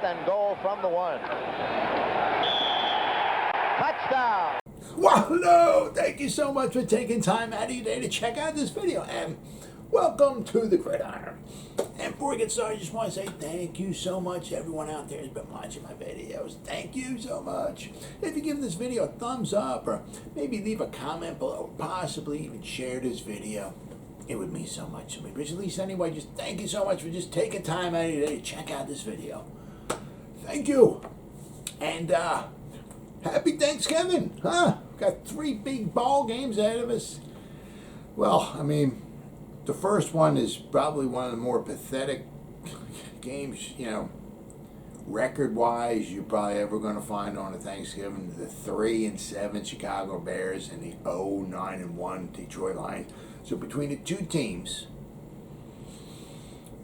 and goal from the 1. Touchdown. Well, hello. Thank you so much for taking time out of your day to check out this video. And welcome to the Gridiron. And before we get started, I just want to say thank you so much. Everyone out there has been watching my videos. Thank you so much. If you give this video a thumbs up or maybe leave a comment below, possibly even share this video, it would mean so much to me. But at least anyway, just thank you so much for just taking time out of your day to check out this video. Thank you. And happy Thanksgiving, huh? Got 3 big ball games ahead of us. Well, I mean, the first one is probably one of the more pathetic games, you know, record-wise, you're probably ever going to find on a Thanksgiving. The 3-7 Chicago Bears and the 0-9-1 Detroit Lions. So between the two teams,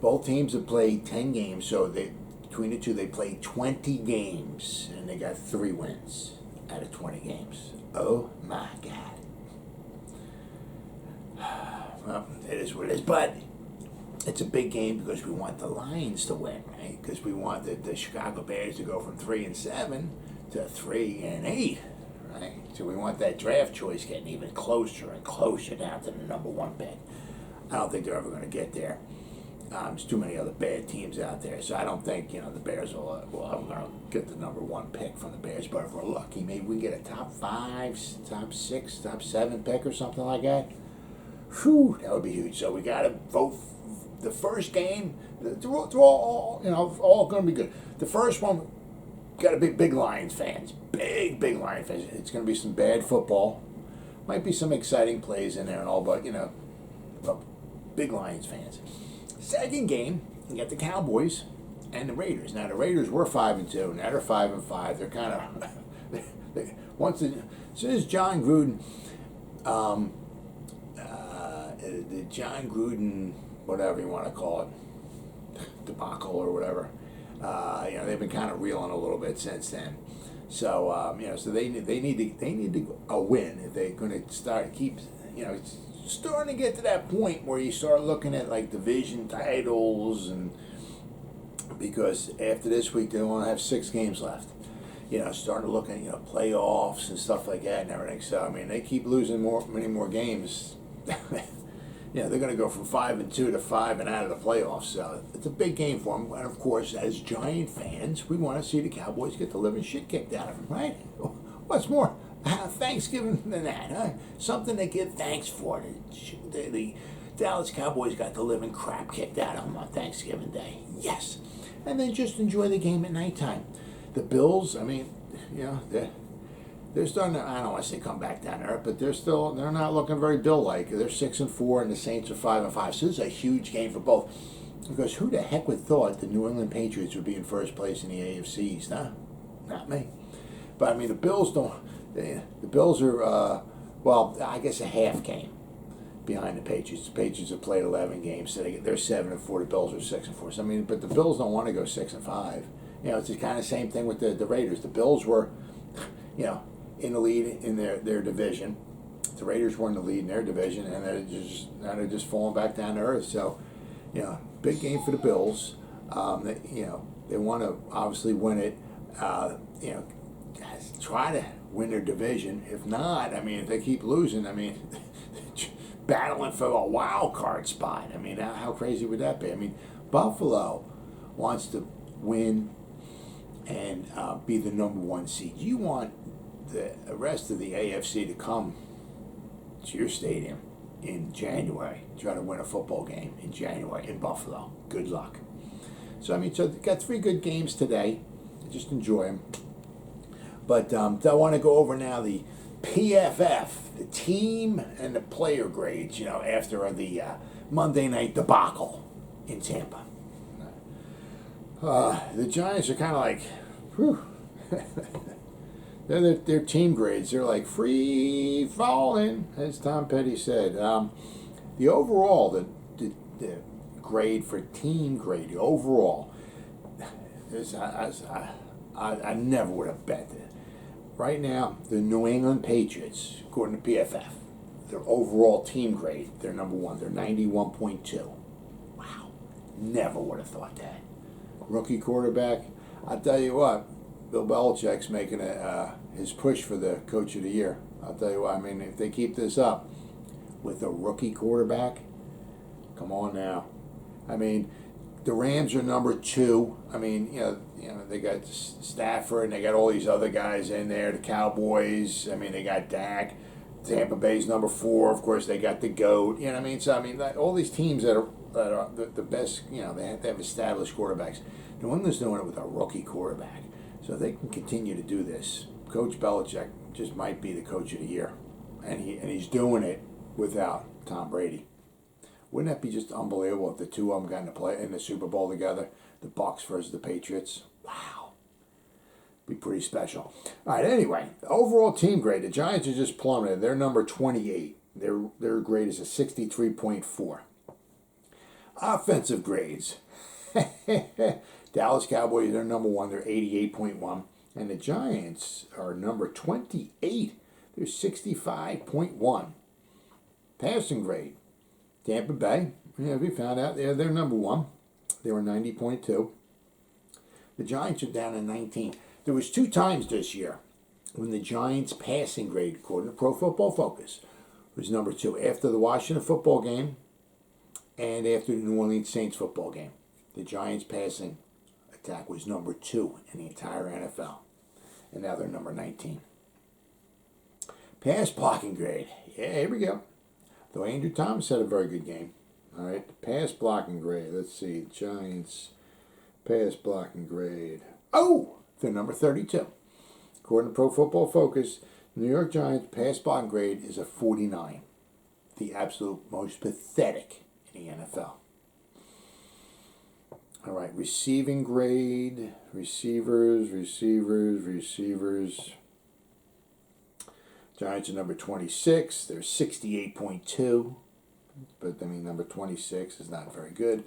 both teams have played 10 games. So between the two, they played 20 games, and they got 3 wins out of 20 games. Oh my God. Well, it is what it is, but it's a big game because we want the Lions to win, right? Because we want the Chicago Bears to go from 3-7 to 3-8, right? So we want that draft choice getting even closer and closer down to the number 1 pick. I don't think they're ever going to get there. There's too many other bad teams out there, so I don't think, you know, the Bears will ever get the number 1 pick from the Bears. But if we're lucky, maybe we get a top 5, top 6, top 7 pick or something like that. Whew, that would be huge. So we got to vote the first game. They're all you know, all going to be good. The first one, got to be big Lions fans, big Lions fans. It's going to be some bad football, might be some exciting plays in there and all, but you know, big Lions fans. Second game, we got the Cowboys and the Raiders. Now the Raiders were 5-2. Now they're 5-5. They're kind of as soon as John Gruden, the John Gruden, whatever you want to call it, debacle or whatever. You know, they've been kind of reeling a little bit since then. So you know, so they need a win if they're going to keep, you know, it's starting to get to that point where you start looking at like division titles, and because after this week they only have 6 games left. You know, starting to look at, you know, playoffs and stuff like that and everything. So I mean, they keep losing many more games. You know, they're going to go from 5-2 to 5 and out of the playoffs. So it's a big game for them. And of course, as Giant fans, we want to see the Cowboys get the living shit kicked out of them, right? What's more Thanksgiving than that, huh? Something to give thanks for. The Dallas Cowboys got the living crap kicked out of them on Thanksgiving Day. Yes. And then just enjoy the game at nighttime. The Bills, I mean, you know, they're starting to, I don't want to say come back down to earth, but they're not looking very Bill-like. They're 6-4, and the Saints are 5-5. So this is a huge game for both. Because who the heck would thought the New England Patriots would be in first place in the AFC East, huh? Not me. But I mean, the Bills the Bills are, well, I guess a half game behind the Patriots. The Patriots have played 11 games, so they're 7-4. The Bills are 6-4. So I mean, but the Bills don't want to go 6-5. You know, it's the kind of same thing with the Raiders. The Bills were, you know, in the lead in their division. The Raiders were in the lead in their division, and they're just falling back down to earth. So, you know, big game for the Bills. You know, they want to obviously win it. You know, try to win their division. If not, I mean, if they keep losing, I mean, battling for a wild card spot. I mean, how crazy would that be? I mean, Buffalo wants to win and be the number 1 seed. You want the rest of the AFC to come to your stadium in January, try to win a football game in January in Buffalo. Good luck. So I mean, so they got 3 good games today. Just enjoy them. But I want to go over now the PFF, the team and the player grades. You know, after the Monday night debacle in Tampa. The Giants are kind of like, whew. Their team grades, they're like free falling, as Tom Petty said. The overall, the grade for team grade, the overall, I never would have bet that. Right now, the New England Patriots, according to PFF, their overall team grade, they're number 1. They're 91.2. Wow. Never would have thought that. Rookie quarterback, I'll tell you what, Bill Belichick's making his push for the Coach of the Year. I'll tell you what, I mean, if they keep this up with a rookie quarterback, come on now. I mean, the Rams are number 2. I mean, they got Stafford and they got all these other guys in there. The Cowboys. I mean, they got Dak. Tampa Bay's number 4. Of course, they got the GOAT. You know what I mean? So I mean, all these teams that are the best. They have to have established quarterbacks. New England's doing it with a rookie quarterback. So if they can continue to do this, Coach Belichick just might be the Coach of the Year, and he's doing it without Tom Brady. Wouldn't that be just unbelievable if the two of them got to play in the Super Bowl together? The Bucs versus the Patriots. Wow. Be pretty special. All right, anyway, overall team grade. The Giants are just plummeted. They're number 28. Their grade is a 63.4. Offensive grades. Dallas Cowboys, they're number 1. They're 88.1. And the Giants are number 28. They're 65.1. Passing grade. Tampa Bay, we found out they're number 1. They were 90.2. The Giants are down to 19. There was 2 times this year when the Giants' passing grade, according to Pro Football Focus, was number 2. After the Washington football game and after the New Orleans Saints football game. The Giants' passing attack was number 2 in the entire NFL. And now they're number 19. Pass blocking grade. Yeah, here we go. Though Andrew Thomas had a very good game. All right, the pass blocking grade. Let's see, Giants pass blocking grade. Oh, they're number 32. According to Pro Football Focus, New York Giants pass blocking grade is a 49. The absolute most pathetic in the NFL. All right, receiving grade, receivers. Giants are number 26. They're 68.2. But, I mean, number 26 is not very good.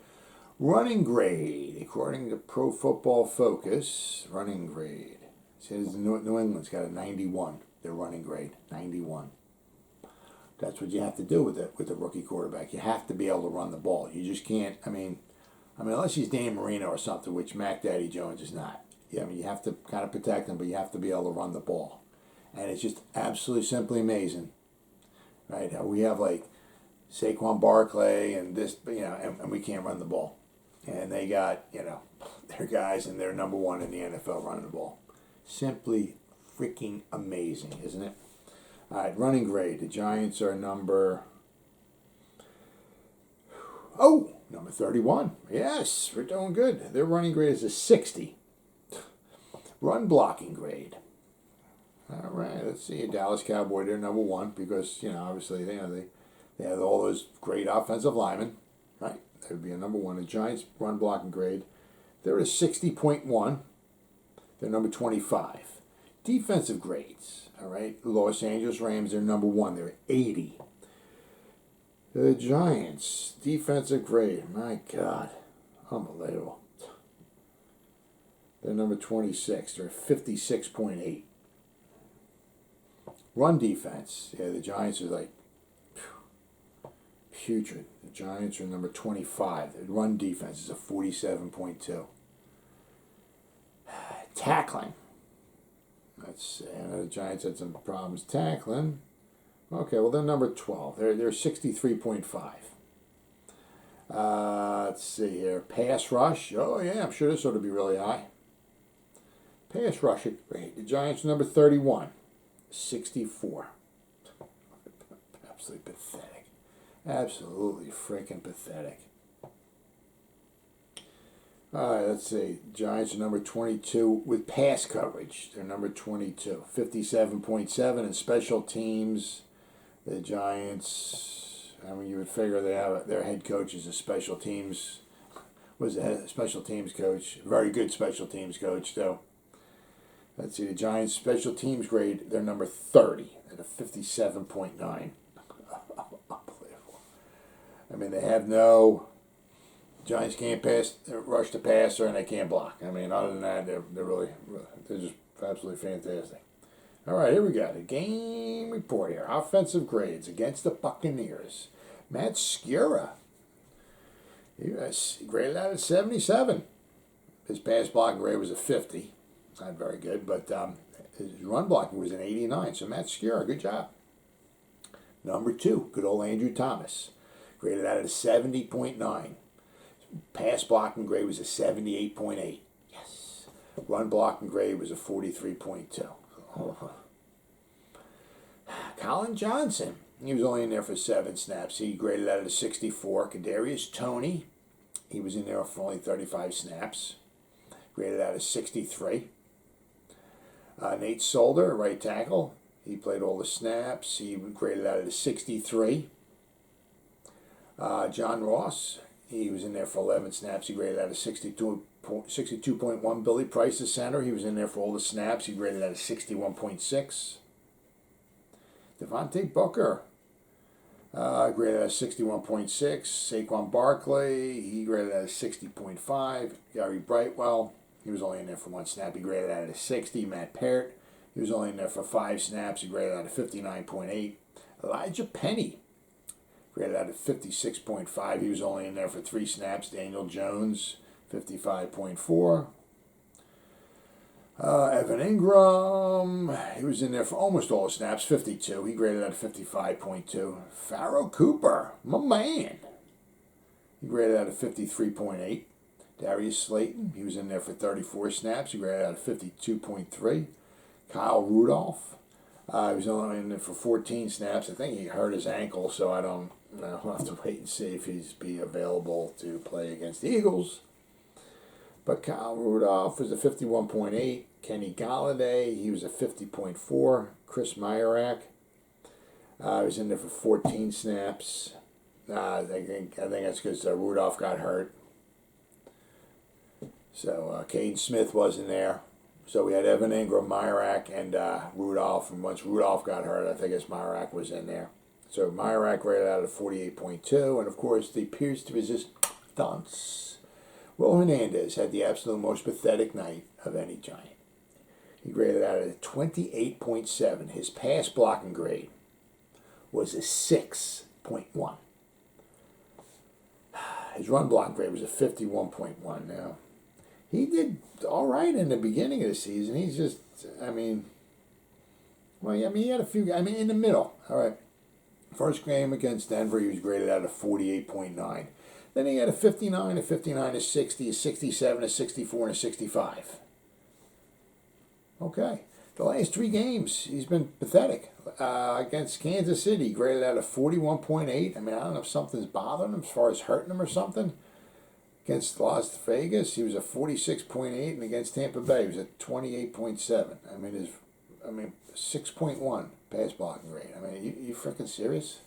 Running grade, according to Pro Football Focus, running grade. It says New England's got a 91. Their running grade, 91. That's what you have to do with a rookie quarterback. You have to be able to run the ball. You just can't, I mean, unless he's Dan Marino or something, which Mac Daddy Jones is not. Yeah, I mean, you have to kind of protect him, but you have to be able to run the ball. And it's just absolutely simply amazing, right? How we have like Saquon Barkley and this, and we can't run the ball. And they got, their guys and they're number 1 in the NFL running the ball. Simply freaking amazing, isn't it? All right, running grade. The Giants are number 31. Yes, we're doing good. Their running grade is a 60. Run blocking grade. All right, let's see. Dallas Cowboy, they're number 1 because, obviously, they have all those great offensive linemen, right? That would be a number 1. The Giants' run blocking grade, they're at a 60.1. They're number 25. Defensive grades, all right? The Los Angeles Rams, they're number 1. They're 80. The Giants' defensive grade, my God, unbelievable. They're number 26. They're 56.8. Run defense, the Giants are like putrid. The Giants are number 25. The run defense is a 47.2. Tackling. Let's see. I know the Giants had some problems tackling. Okay, well, they're number 12. They're 63.5. Let's see here. Pass rush. Oh, yeah, I'm sure this ought to be really high. Pass rush grade. The Giants are number 31. 64. Absolutely pathetic. Absolutely freaking pathetic. All right, let's see. Giants are number 22 with pass coverage. They're number 22. 57.7 in special teams. The Giants, you would figure they have their head coach is a special teams, was a special teams coach. Very good special teams coach, though. Let's see, the Giants' special teams grade, they're number 30 at a 57.9. Unbelievable. I mean, they have Giants can't rush the passer, and they can't block. I mean, other than that, they're just absolutely fantastic. All right, here we go. The game report here. Offensive grades against the Buccaneers. Matt Skura. He was graded out at 77. His pass blocking grade was a 50. Not very good, but his run blocking was an 89. So Matt Skura, good job. Number 2, good old Andrew Thomas, graded out at a 70.9. Pass blocking grade was a 78.8. Yes. Run blocking grade was a 43.2. Colin Johnson, he was only in there for 7 snaps. He graded out at a 64. Kadarius Toney, he was in there for only 35 snaps. Graded out at 63. Nate Solder, right tackle, he played all the snaps. He graded out at a 63. John Ross, he was in there for 11 snaps. He graded out a 62.1. Billy Price, the center, he was in there for all the snaps. He graded out a 61.6. Devontae Booker, graded out a 61.6. Saquon Barkley, he graded out a 60.5. Gary Brightwell, he was only in there for 1 snap. He graded out at a 60. Matt Parrott, he was only in there for 5 snaps. He graded out at 59.8. Elijah Penny, graded out at 56.5. He was only in there for 3 snaps. Daniel Jones, 55.4. Evan Ingram, he was in there for almost all the snaps, 52. He graded out at 55.2. Pharaoh Cooper, my man, he graded out at 53.8. Darius Slayton, he was in there for 34 snaps. He graded out at 52.3. Kyle Rudolph, he was only in there for 14 snaps. I think he hurt his ankle, so I don't know. We'll have to wait and see if he's be available to play against the Eagles. But Kyle Rudolph was a 51.8. Kenny Galladay, he was a 50.4. Chris Myrak, he was in there for 14 snaps. I think that's because Rudolph got hurt. So Caden Smith wasn't there. So we had Evan Ingram, Myrak, and Rudolph. And once Rudolph got hurt, I think Myrak was in there. So Myrak rated out at 48.2. And of course, the Pierce to resist dunce. Will Hernandez had the absolute most pathetic night of any Giant. He graded out at a 28.7. His pass blocking grade was a 6.1. His run blocking grade was a 51.1 now. He did all right in the beginning of the season. He's just, he had a few, in the middle. All right. First game against Denver, he was graded out at 48.9. Then he had a 59, a 59, a 60, a 67, a 64, and a 65. Okay. The last 3 games, he's been pathetic. Against Kansas City, graded out at 41.8. I don't know if something's bothering him as far as hurting him or something. Against Las Vegas, he was a 46.8, and against Tampa Bay, he was at 28.7. 6.1 pass blocking rate. You freaking serious?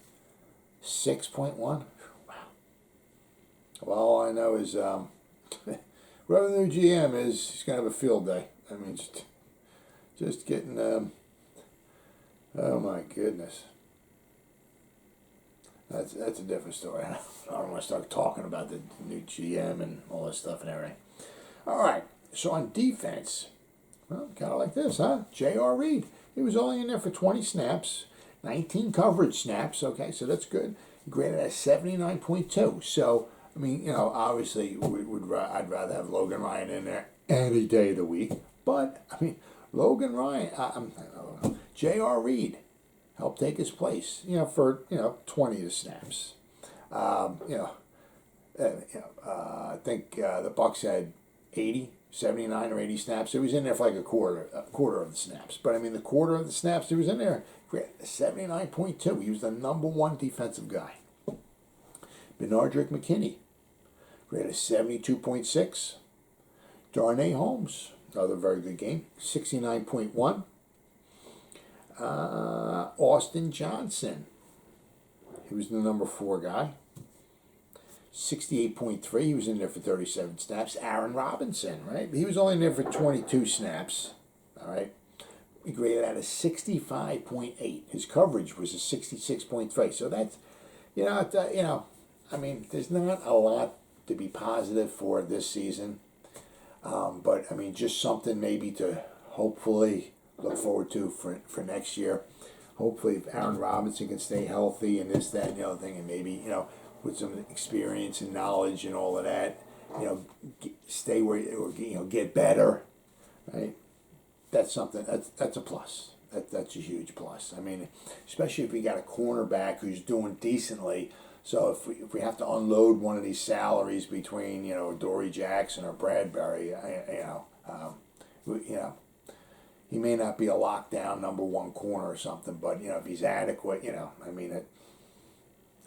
6.1? Wow. Well, all I know is whoever the new GM is, he's gonna have a field day. Just getting. Oh my goodness. That's a different story. I don't want to start talking about the new GM and all this stuff and everything. All right. So on defense, well, kind of like this, huh? J.R. Reed. He was only in there for 20 snaps, 19 coverage snaps. Okay, so that's good. He graded at 79.2. So, obviously, I'd rather have Logan Ryan in there any day of the week. But, Logan Ryan, J.R. Reed helped take his place, for 20 of the snaps. I think the Bucs had 79 or 80 snaps. He was in there for like a quarter of the snaps. But the quarter of the snaps he was in there, 79.2. He was the number 1 defensive guy. Benardrick McKinney, graded 72.6. Darnay Holmes, another very good game, 69.1. Austin Johnson, he was the number 4 guy, 68.3. He was in there for 37 snaps. Aaron Robinson, right? He was only in there for 22 snaps. All right. He graded out a 65.8. His coverage was a 66.3. So that's, there's not a lot to be positive for this season. But just something maybe to hopefully look forward to for next year. Hopefully, if Aaron Robinson can stay healthy and this, that, and the other thing, and maybe, with some experience and knowledge and all of that, stay where get better, right? That's something. That's a plus. That's a huge plus. I mean, especially if we got a cornerback who's doing decently. So if we have to unload one of these salaries between Adoree Jackson or Bradbury, he may not be a lockdown number one corner or something, but if he's adequate,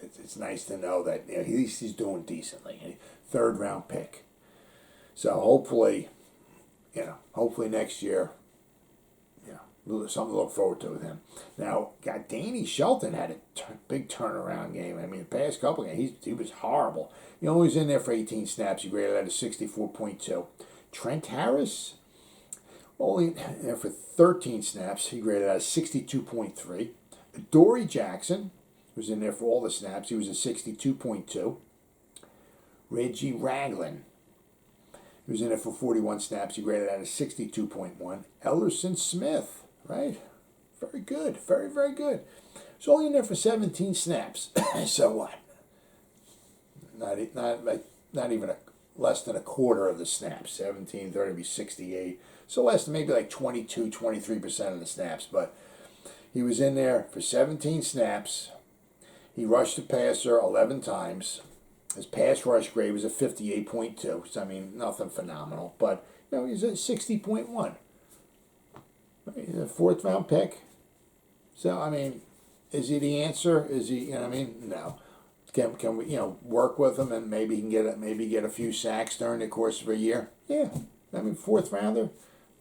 it's nice to know that at least he's doing decently. Third round pick. So hopefully next year, something to look forward to with him. Now, Danny Shelton had a big turnaround game. I mean, the past couple of games, he was horrible. He only was in there for 18 snaps. He graded out a 64.2. Trent Harris, only in there for 13 snaps. He graded out a 62.3. Adoree Jackson was in there for all the snaps. He was a 62.2. Reggie Ragland, he was in there for 41 snaps. He graded out a 62.1. Ellerson Smith, right? Very good. Very, very good. He's only in there for 17 snaps. So what? Not even less than a quarter of the snaps. 17, 30 would be 68. So less than maybe like 22, 23% of the snaps. But he was in there for 17 snaps. He rushed the passer 11 times. His pass rush grade was a 58.2. So, I mean, nothing phenomenal. But, he's at 60.1. He's a fourth round pick. So, I mean, is he the answer? Is he, No. Can we, work with him and maybe he can get a few sacks during the course of a year? Yeah. I mean, fourth rounder,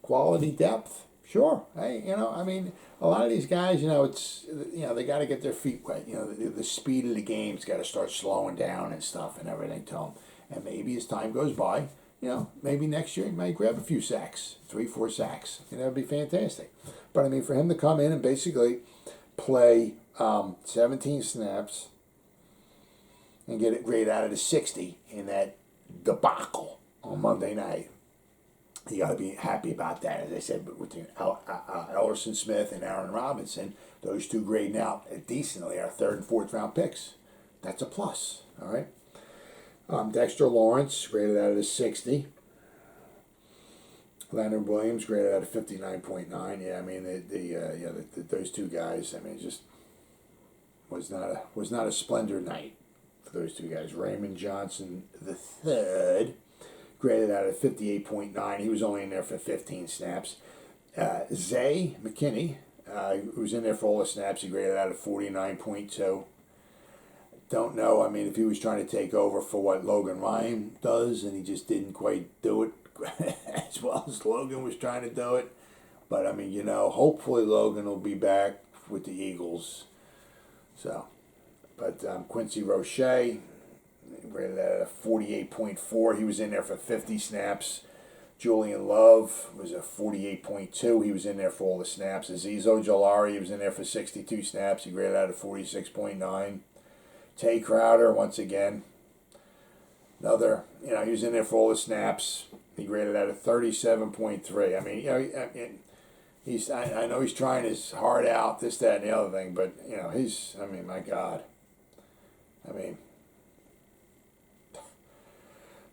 quality depth. Sure. Hey, a lot of these guys, it's, they got to get their feet wet. The speed of the game's got to start slowing down and stuff and everything to them. And maybe as time goes by, maybe next year he might grab a few sacks, 3-4 sacks. That would be fantastic. But, for him to come in and basically play 17 snaps and get it graded out of the 60 in that debacle on Monday night, you got to be happy about that. As I said, with Ellerson Smith and Aaron Robinson, those two grading out decently are third and fourth round picks. That's a plus. All right. Dexter Lawrence graded out of the 60. Leonard Williams graded out of 59.9. Yeah, those two guys. Just was not a splendor night for those two guys. Raymond Johnson the third graded out of 58.9. He was only in there for 15 snaps. Xavier McKinney, who was in there for all the snaps, he graded out of 49.2. Don't know, if he was trying to take over for what Logan Ryan does, and he just didn't quite do it as well as Logan was trying to do it. But, hopefully Logan will be back with the Eagles. So, but Quincy Roche, graded at a 48.4. He was in there for 50 snaps. Julian Love was a 48.2. He was in there for all the snaps. Azeez Ojulari, he was in there for 62 snaps. He graded out a 46.9. Tay Crowder, once again, another, he was in there for all the snaps. He graded out a 37.3. I know he's trying his heart out, this, that, and the other thing, but, my God.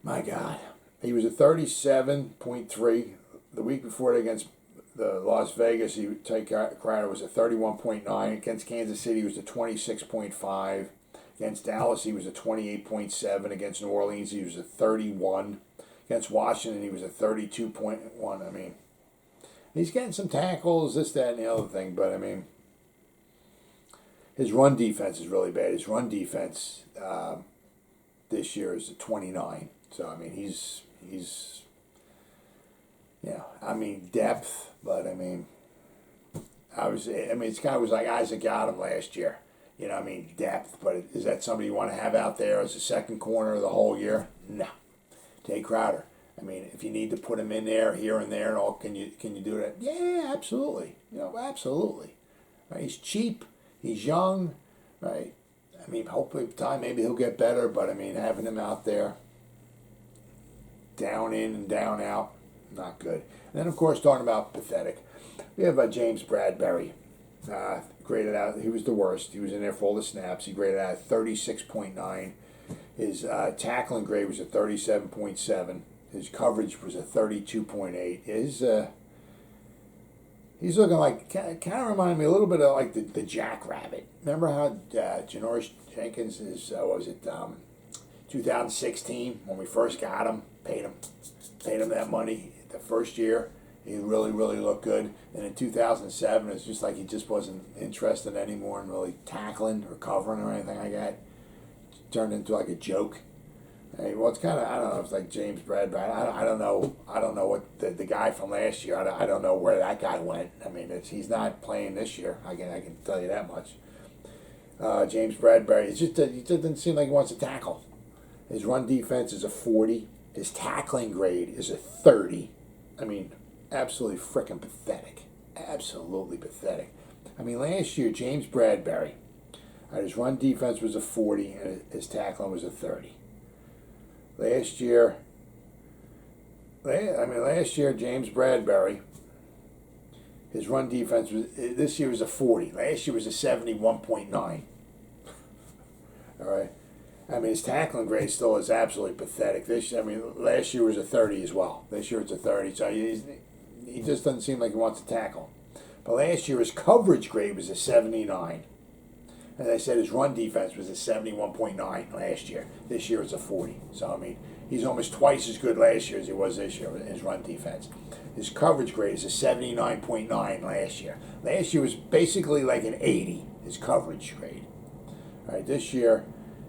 My God. He was a 37.3. The week before against the Las Vegas, Tay Crowder was a 31.9. Against Kansas City, he was a 26.5. Against Dallas, he was a 28.7. Against New Orleans, he was a 31. Against Washington, he was a 32.1. He's getting some tackles, this, that, and the other thing, but, his run defense is really bad. His run defense this year is a 29. So, he's depth, but, it's kind of was like Isaac got him last year. Depth, but is that somebody you want to have out there as a second corner the whole year? No. Tay Crowder. If you need to put him in there, here and there, and all, can you do that? Yeah, absolutely. Absolutely. Right? He's cheap. He's young. Right? Hopefully with time maybe he'll get better, but having him out there, down in and down out, not good. And then of course talking about pathetic, we have James Bradbury. Graded out, he was the worst. He was in there for all the snaps. He graded out 36.9. His tackling grade was a 37.7. His coverage was a 32.8. He's looking like, kind of reminded me a little bit of like the Jackrabbit. Remember how Janoris Jenkins is, 2016 when we first got him, paid him that money the first year. He really looked good. And in 2007, it's just like he just wasn't interested anymore in really tackling or covering or anything like that. Turned into like a joke. Hey, well, it's kind of, I don't know, it's like James Bradbury. I don't know what the guy from last year, I don't know where that guy went. I mean, he's not playing this year. I can tell you that much. James Bradbury, he just doesn't seem like he wants to tackle. His run defense is a 40. His tackling grade is a 30. I mean, absolutely freaking pathetic. Absolutely pathetic. I mean, last year, James Bradbury, his run defense was a 40, and his tackling was a 30. Last year, James Bradbury, his run defense this year was a 40. Last year was a 71.9. All right. I mean, his tackling grade still is absolutely pathetic. Last year was a 30 as well. This year it's a 30. So he just doesn't seem like he wants to tackle. But last year his coverage grade was a 79. As I said, his run defense was a 71.9 last year. This year it's a 40. So, I mean, he's almost twice as good last year as he was this year in his run defense. His coverage grade is a 79.9 last year. Last year was basically like an 80, his coverage grade. All right, this year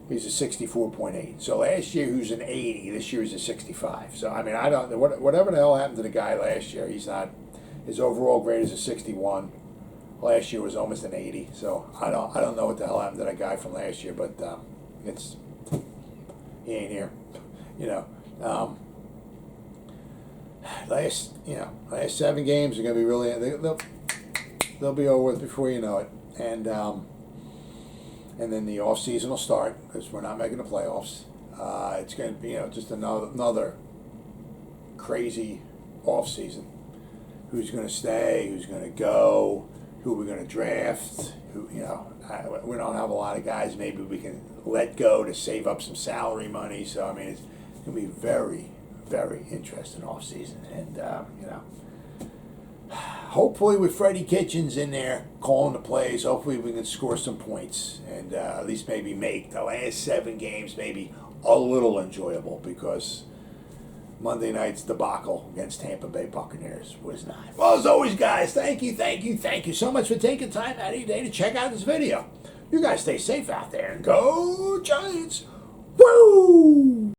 he's a 64.8. So last year he was an 80. This year he's a 65. So, I mean, I don't know. Whatever the hell happened to the guy last year, he's not. His overall grade is a 61. Last year was almost an 80, so I don't know what the hell happened to that guy from last year, but he ain't here, you know. Last 7 games are gonna be really they'll be over with before you know it, and then the off season will start because we're not making the playoffs. It's gonna be just another crazy off season. Who's gonna stay? Who's gonna go? Who we're going to draft, we don't have a lot of guys maybe we can let go to save up some salary money. So, I mean, it's going to be very, very interesting offseason. And, hopefully with Freddie Kitchens in there calling the plays, hopefully we can score some points and at least maybe make the last 7 games maybe a little enjoyable because Monday night's debacle against Tampa Bay Buccaneers was not. Well, as always, guys, thank you so much for taking time out of your day to check out this video. You guys stay safe out there and go Giants. Woo!